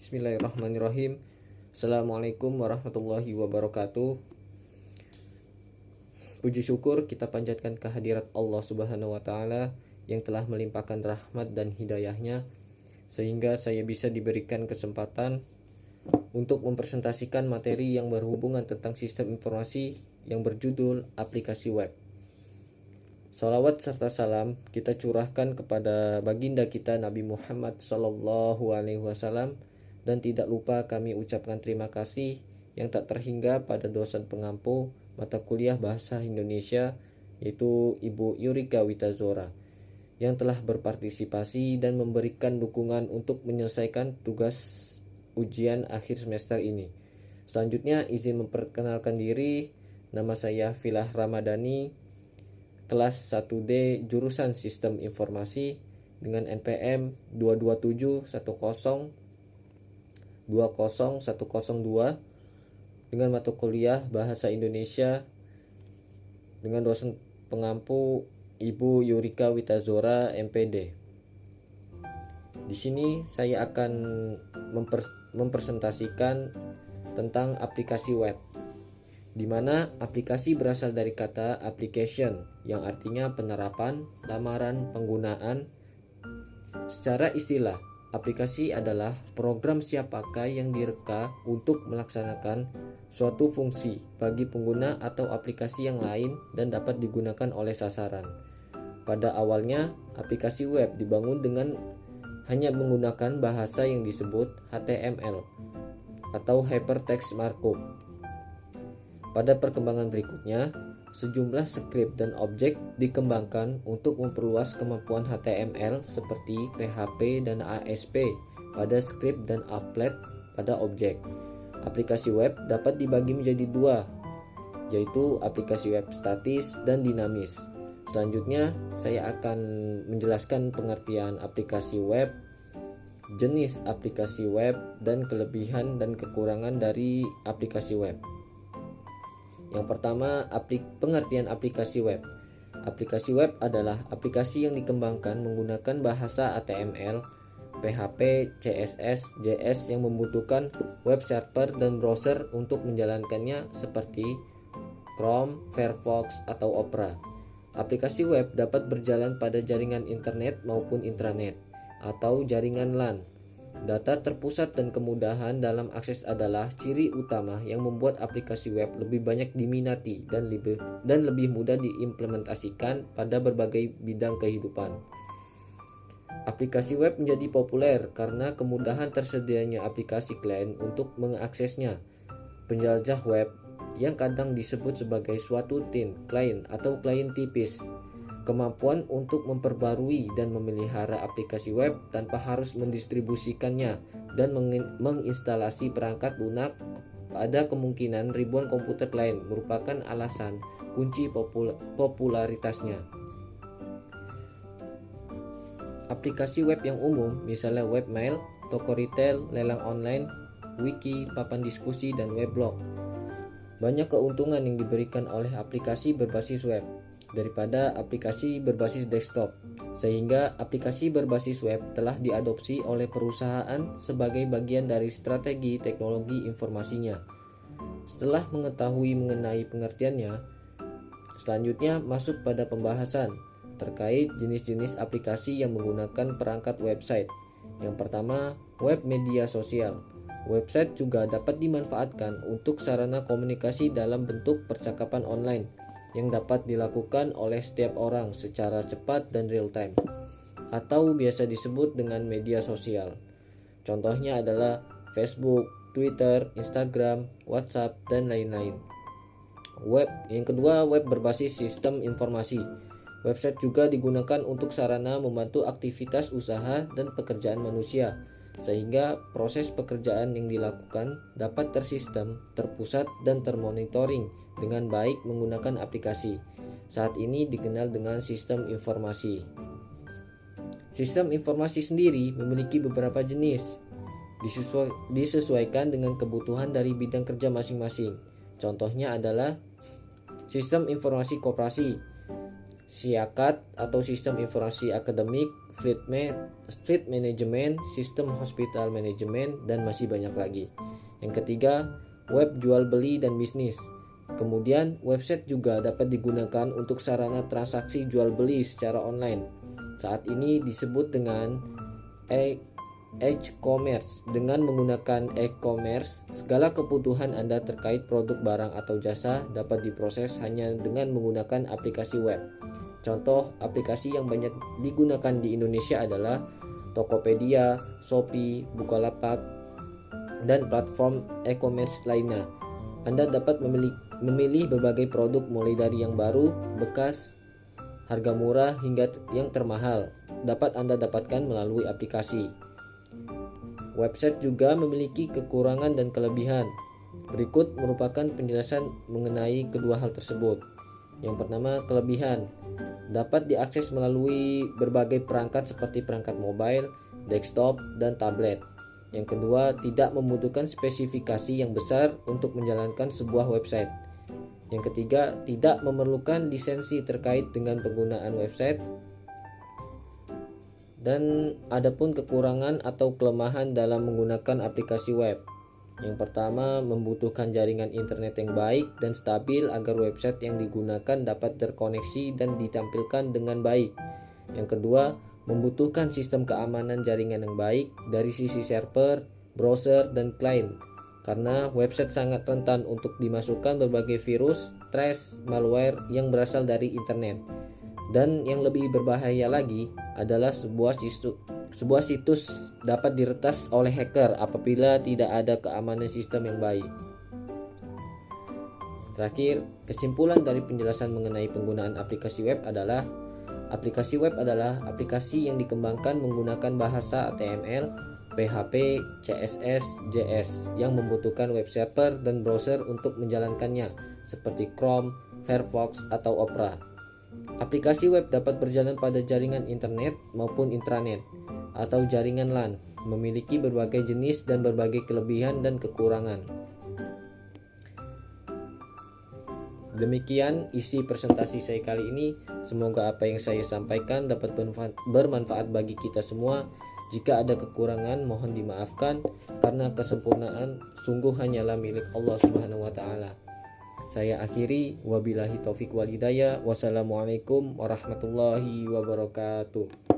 Bismillahirrahmanirrahim. Assalamualaikum warahmatullahi wabarakatuh. Puji syukur kita panjatkan kehadirat Allah Subhanahu wa taala yang telah melimpahkan rahmat dan hidayahnya sehingga saya bisa diberikan kesempatan untuk mempresentasikan materi yang berhubungan tentang sistem informasi yang berjudul aplikasi web. Salawat serta salam kita curahkan kepada baginda kita Nabi Muhammad SAW, dan tidak lupa kami ucapkan terima kasih yang tak terhingga pada dosen pengampu mata kuliah Bahasa Indonesia, yaitu Ibu Yurika Witazora, yang telah berpartisipasi dan memberikan dukungan untuk menyelesaikan tugas ujian akhir semester ini. Selanjutnya izin memperkenalkan diri. Nama saya Filah Ramadhani, kelas 1D jurusan Sistem Informasi dengan NPM 22710201102 dengan mata kuliah Bahasa Indonesia dengan dosen pengampu Ibu Yurika Witazora MPD. Di sini saya akan mempresentasikan tentang aplikasi web, di mana aplikasi berasal dari kata application yang artinya penerapan, lamaran, penggunaan. Secara istilah, aplikasi adalah program siap pakai yang direka untuk melaksanakan suatu fungsi bagi pengguna atau aplikasi yang lain dan dapat digunakan oleh sasaran. Pada awalnya, aplikasi web dibangun dengan hanya menggunakan bahasa yang disebut HTML atau Hypertext Markup. Pada perkembangan berikutnya, sejumlah skrip dan objek dikembangkan untuk memperluas kemampuan HTML seperti PHP dan ASP pada skrip dan applet pada objek. Aplikasi web dapat dibagi menjadi dua, yaitu aplikasi web statis dan dinamis. Selanjutnya, saya akan menjelaskan pengertian aplikasi web, jenis aplikasi web, dan kelebihan dan kekurangan dari aplikasi web. Yang pertama, pengertian aplikasi web. Aplikasi web adalah aplikasi yang dikembangkan menggunakan bahasa HTML, PHP, CSS, JS yang membutuhkan web server dan browser untuk menjalankannya seperti Chrome, Firefox, atau Opera. Aplikasi web dapat berjalan pada jaringan internet maupun intranet atau jaringan LAN. Data terpusat dan kemudahan dalam akses adalah ciri utama yang membuat aplikasi web lebih banyak diminati dan lebih mudah diimplementasikan pada berbagai bidang kehidupan. Aplikasi web menjadi populer karena kemudahan tersedianya aplikasi klien untuk mengaksesnya. Penjelajah web yang kadang disebut sebagai suatu tin, klien atau klien tipis, kemampuan untuk memperbarui dan memelihara aplikasi web tanpa harus mendistribusikannya dan menginstalasi perangkat lunak pada kemungkinan ribuan komputer klien merupakan alasan kunci popularitasnya. Aplikasi web yang umum misalnya webmail, toko retail, lelang online, wiki, papan diskusi, dan weblog. Banyak keuntungan yang diberikan oleh aplikasi berbasis web daripada aplikasi berbasis desktop, sehingga aplikasi berbasis web telah diadopsi oleh perusahaan sebagai bagian dari strategi teknologi informasinya. Setelah mengetahui mengenai pengertiannya, selanjutnya masuk pada pembahasan terkait jenis-jenis aplikasi yang menggunakan perangkat website. Yang pertama, web media sosial. Website juga dapat dimanfaatkan untuk sarana komunikasi dalam bentuk percakapan online yang dapat dilakukan oleh setiap orang secara cepat dan real time, atau biasa disebut dengan media sosial. Contohnya adalah Facebook, Twitter, Instagram, WhatsApp, dan lain-lain. Yang kedua, web berbasis sistem informasi. Website juga digunakan untuk sarana membantu aktivitas usaha dan pekerjaan manusia, sehingga proses pekerjaan yang dilakukan dapat tersistem, terpusat, dan termonitoring dengan baik menggunakan aplikasi. Saat ini dikenal dengan sistem informasi. Sistem informasi sendiri memiliki beberapa jenis, disesuaikan dengan kebutuhan dari bidang kerja masing-masing. Contohnya adalah sistem informasi koperasi. SIAKAT atau Sistem Informasi Akademik, Fleet Management, Sistem Hospital Management, dan masih banyak lagi. Yang ketiga, web jual beli dan bisnis. Kemudian, website juga dapat digunakan untuk sarana transaksi jual beli secara online. Saat ini disebut dengan e-commerce. Dengan menggunakan e-commerce, segala kebutuhan Anda terkait produk, barang, atau jasa dapat diproses hanya dengan menggunakan aplikasi web. Contoh aplikasi yang banyak digunakan di Indonesia adalah Tokopedia, Shopee, Bukalapak, dan platform e-commerce lainnya. Anda dapat memilih berbagai produk mulai dari yang baru, bekas, harga murah hingga yang termahal dapat Anda dapatkan melalui aplikasi. Website juga memiliki kekurangan dan kelebihan. Berikut merupakan penjelasan mengenai kedua hal tersebut. Yang pertama, kelebihan. Dapat diakses melalui berbagai perangkat seperti perangkat mobile, desktop, dan tablet. Yang kedua, tidak membutuhkan spesifikasi yang besar untuk menjalankan sebuah website. Yang ketiga, tidak memerlukan lisensi terkait dengan penggunaan website. Dan adapun kekurangan atau kelemahan dalam menggunakan aplikasi web. Yang pertama, membutuhkan jaringan internet yang baik dan stabil agar website yang digunakan dapat terkoneksi dan ditampilkan dengan baik. Yang kedua, membutuhkan sistem keamanan jaringan yang baik dari sisi server, browser, dan klien. Karena website sangat rentan untuk dimasukkan berbagai virus, trash, malware yang berasal dari internet. Dan yang lebih berbahaya lagi adalah sebuah situs dapat diretas oleh hacker apabila tidak ada keamanan sistem yang baik. Terakhir, kesimpulan dari penjelasan mengenai penggunaan aplikasi web adalah aplikasi yang dikembangkan menggunakan bahasa HTML, PHP, CSS, JS yang membutuhkan web server dan browser untuk menjalankannya seperti Chrome, Firefox, atau Opera. Aplikasi web dapat berjalan pada jaringan internet maupun intranet atau jaringan LAN, memiliki berbagai jenis dan berbagai kelebihan dan kekurangan. Demikian isi presentasi saya kali ini. Semoga apa yang saya sampaikan dapat bermanfaat bagi kita semua. Jika ada kekurangan mohon dimaafkan, karena kesempurnaan sungguh hanyalah milik Allah Subhanahu wa taala. Saya akhiri, wabillahi taufik wal hidayah. Wassalamualaikum warahmatullahi wabarakatuh.